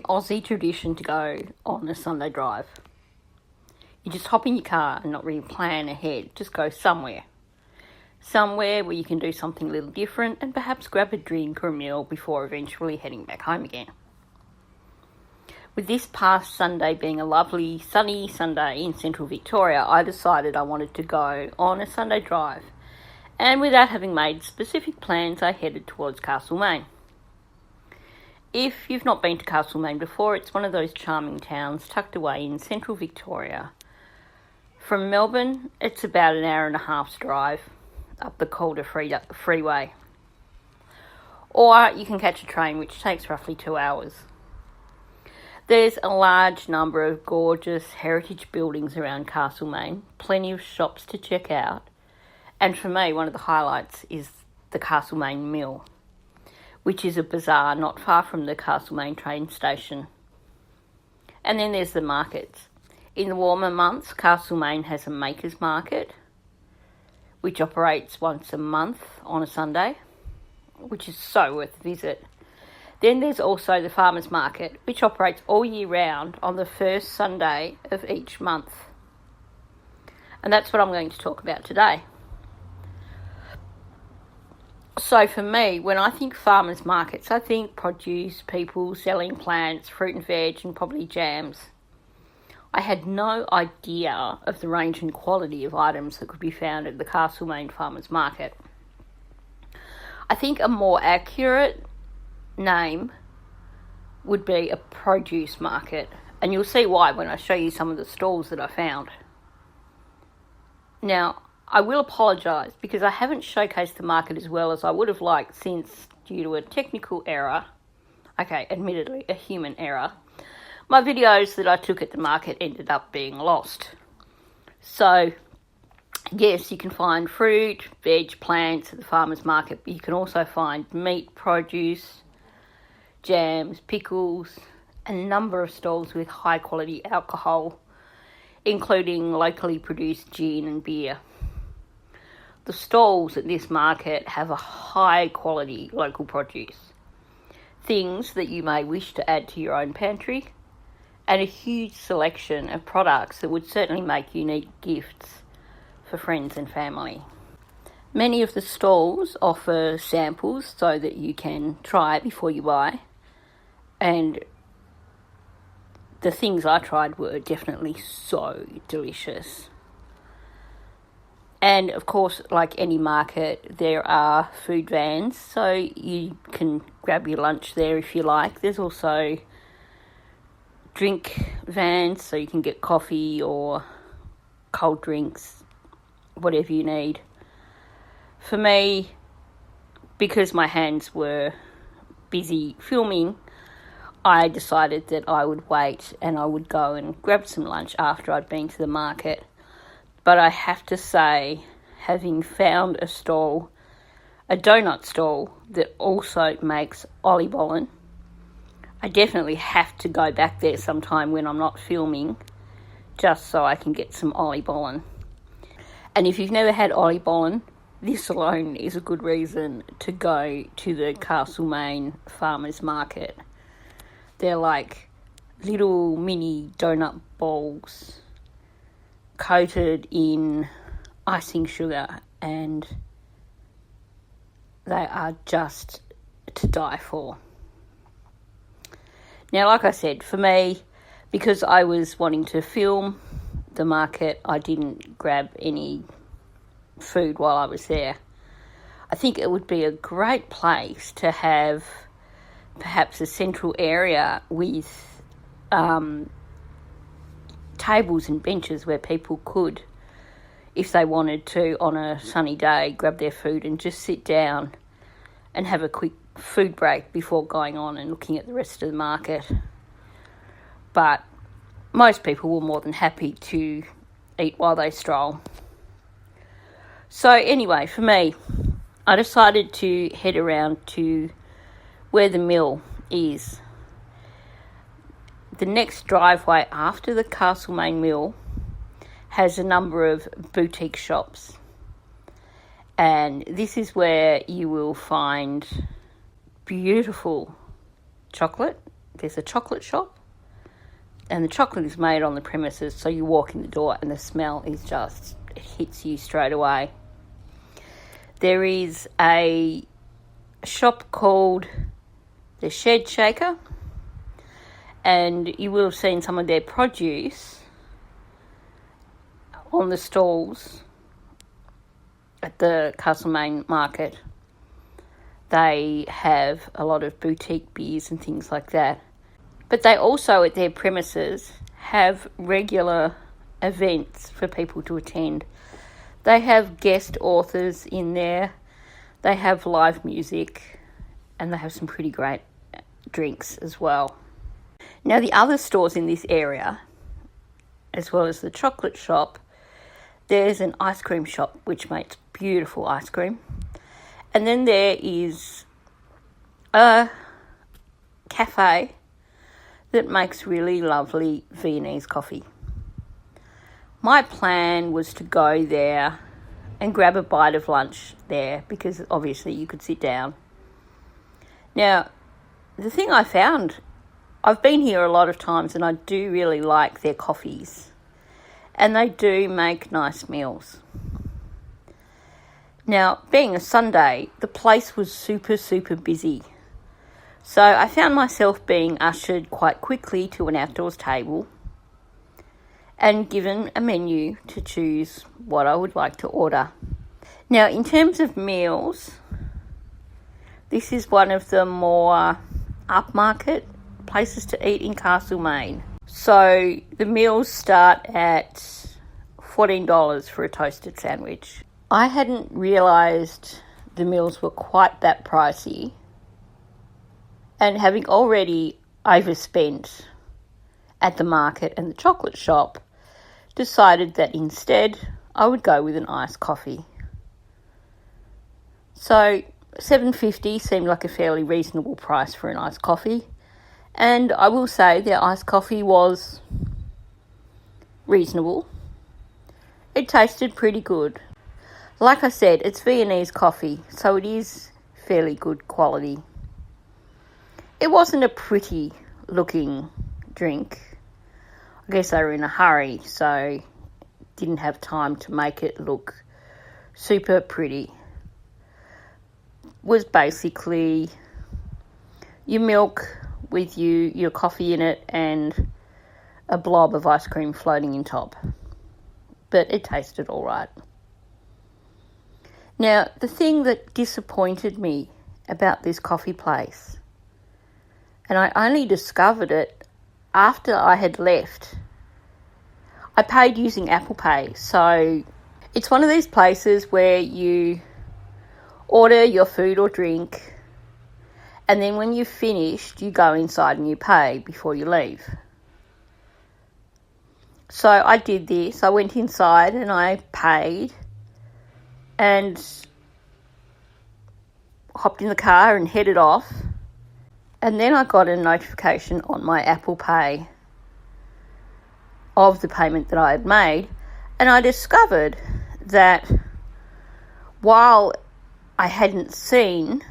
Aussie tradition to go on a Sunday drive. You just hop in your car and not really plan ahead. Just go somewhere. Somewhere where you can do something a little different and perhaps grab a drink or a meal before eventually heading back home again. With this past Sunday being a lovely sunny Sunday in central Victoria, I decided I wanted to go on a Sunday drive. And without having made specific plans, I headed towards Castlemaine. If you've not been to Castlemaine before, it's one of those charming towns tucked away in central Victoria. From Melbourne, it's about an hour and a half's drive up the Calder freeway. Or you can catch a train, which takes roughly 2 hours. There's a large number of gorgeous heritage buildings around Castlemaine, plenty of shops to check out, and for me, one of the highlights is the Castlemaine Mill, which is a bazaar not far from the Castlemaine train station. And then there's the markets. In the warmer months, Castlemaine has a makers market, which operates once a month on a Sunday, which is so worth a visit. Then there's also the farmers market, which operates all year round on the first Sunday of each month. And that's what I'm going to talk about today. So for me, when I think farmers markets, I think produce, people selling plants, fruit and veg, and probably jams. I had no idea of the range and quality of items that could be found at the Castlemaine Farmers Market. I think a more accurate name would be a produce market, and you'll see why when I show you some of the stalls that I found. Now, I will apologise because I haven't showcased the market as well as I would have liked since, due to a technical error, admittedly a human error, my videos that I took at the market ended up being lost. So, yes, you can find fruit, veg, plants at the farmers market, but you can also find meat, produce, jams, pickles, and a number of stalls with high quality alcohol, including locally produced gin and beer. The stalls at this market have a high quality local produce, things that you may wish to add to your own pantry, and a huge selection of products that would certainly make unique gifts for friends and family. Many of the stalls offer samples so that you can try it before you buy, and the things I tried were definitely so delicious. And of course, like any market, there are food vans, so you can grab your lunch there if you like. There's also drink vans, so you can get coffee or cold drinks, whatever you need. For me, because my hands were busy filming, I decided that I would wait and I would go and grab some lunch after I'd been to the market. But I have to say, having found a stall, a donut stall that also makes oliebollen, I definitely have to go back there sometime when I'm not filming, just so I can get some oliebollen. And if you've never had oliebollen, this alone is a good reason to go to the Castlemaine Farmers Market. They're like little mini donut balls coated in icing sugar, and they are just to die for. Now, like I said, for me, because I was wanting to film the market, I didn't grab any food while I was there. I think it would be a great place to have perhaps a central area with tables and benches where people could, if they wanted to, on a sunny day, grab their food and just sit down and have a quick food break before going on and looking at the rest of the market. But most people were more than happy to eat while they stroll. So anyway, for me, I decided to head around to where the mill is. The next driveway after the Castlemaine Mill has a number of boutique shops, and this is where you will find beautiful chocolate, there's a chocolate shop, and the chocolate is made on the premises, so you walk in the door and the smell is just, it hits you straight away. There is a shop called the Shed Shaker, and you will have seen some of their produce on the stalls at the Castlemaine market. They have a lot of boutique beers and things like that. But they also, at their premises, have regular events for people to attend. They have guest authors in there, they have live music, and they have some pretty great drinks as well. Now, the other stores in this area, as well as the chocolate shop, there's an ice cream shop which makes beautiful ice cream. And then there is a cafe that makes really lovely Viennese coffee. My plan was to go there and grab a bite of lunch there because obviously you could sit down. Now, the thing I found, I've been here a lot of times and I do really like their coffees, and they do make nice meals. Now, being a Sunday, the place was super busy. So I found myself being ushered quite quickly to an outdoors table and given a menu to choose what I would like to order. Now, in terms of meals, this is one of the more upmarket places to eat in Castlemaine. So the meals start at $14 for a toasted sandwich. I hadn't realised the meals were quite that pricey, and having already overspent at the market and the chocolate shop, decided that instead I would go with an iced coffee. So $7.50 seemed like a fairly reasonable price for an iced coffee, and I will say their iced coffee was reasonable. It tasted pretty good. Like I said, it's Viennese coffee, so it is fairly good quality. It wasn't a pretty looking drink. I guess they were in a hurry, so didn't have time to make it look super pretty. Was basically your milk with your coffee in it and a blob of ice cream floating in top. But it tasted all right. Now, the thing that disappointed me about this coffee place, and I only discovered it after I had left, I paid using Apple Pay. So it's one of these places where you order your food or drink, and then when you've finished, you go inside and you pay before you leave. So I did this. I went inside and I paid and hopped in the car and headed off. And then I got a notification on my Apple Pay of the payment that I had made, and I discovered that while I hadn't seen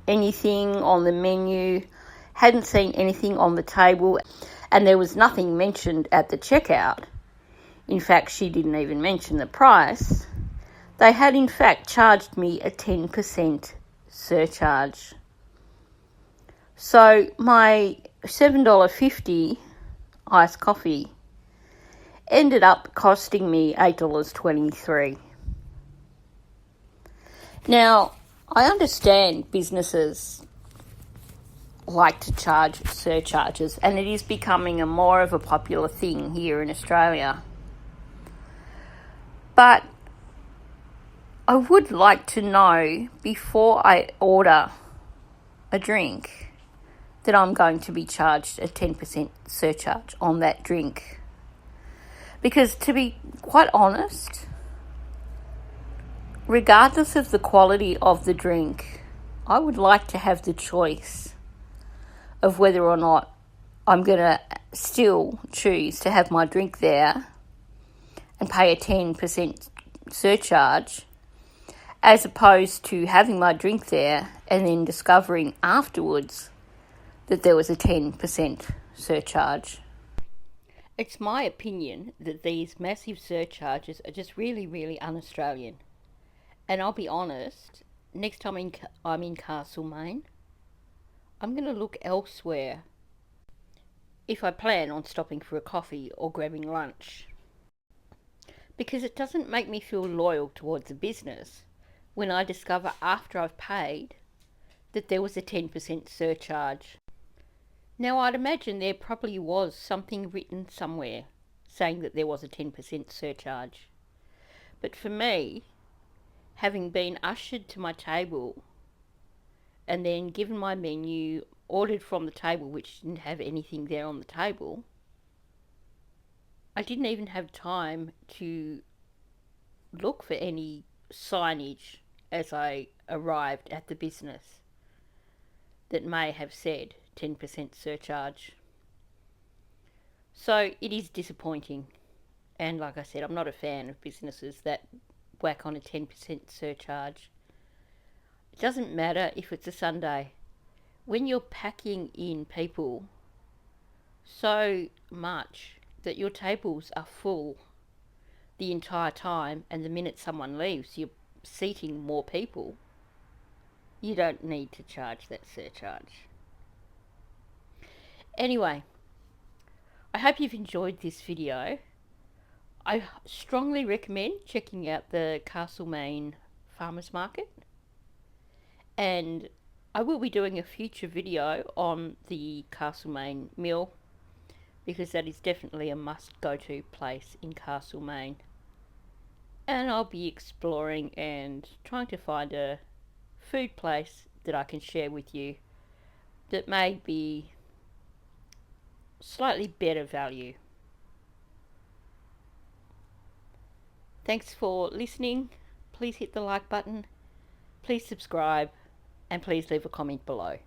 anything on the menu, hadn't seen anything on the table, and there was nothing mentioned at the checkout, in fact she didn't even mention the price, they had in fact charged me a 10% surcharge. So my $7.50 iced coffee ended up costing me $8.23. Now, I understand businesses like to charge surcharges, and it is becoming a more of a popular thing here in Australia. But I would like to know before I order a drink that I'm going to be charged a 10% surcharge on that drink. Because to be quite honest, regardless of the quality of the drink, I would like to have the choice of whether or not I'm going to still choose to have my drink there and pay a 10% surcharge, as opposed to having my drink there and then discovering afterwards that there was a 10% surcharge. It's my opinion that these massive surcharges are just really, really un-Australian. And I'll be honest, next time I'm in Castlemaine, I'm going to look elsewhere if I plan on stopping for a coffee or grabbing lunch. Because it doesn't make me feel loyal towards a business when I discover after I've paid that there was a 10% surcharge. Now, I'd imagine there probably was something written somewhere saying that there was a 10% surcharge. But for me, having been ushered to my table and then given my menu, ordered from the table which didn't have anything there on the table, I didn't even have time to look for any signage as I arrived at the business that may have said 10% surcharge. So it is disappointing, and like I said, I'm not a fan of businesses that whack on a 10% surcharge. It doesn't matter if it's a Sunday. When you're packing in people so much that your tables are full the entire time, and the minute someone leaves you're seating more people, you don't need to charge that surcharge. Anyway, I hope you've enjoyed this video. I strongly recommend checking out the Castlemaine Farmers Market, and I will be doing a future video on the Castlemaine Mill because that is definitely a must-go-to place in Castlemaine. And I'll be exploring and trying to find a food place that I can share with you that may be slightly better value. Thanks for listening. Please hit the like button, please subscribe, and please leave a comment below.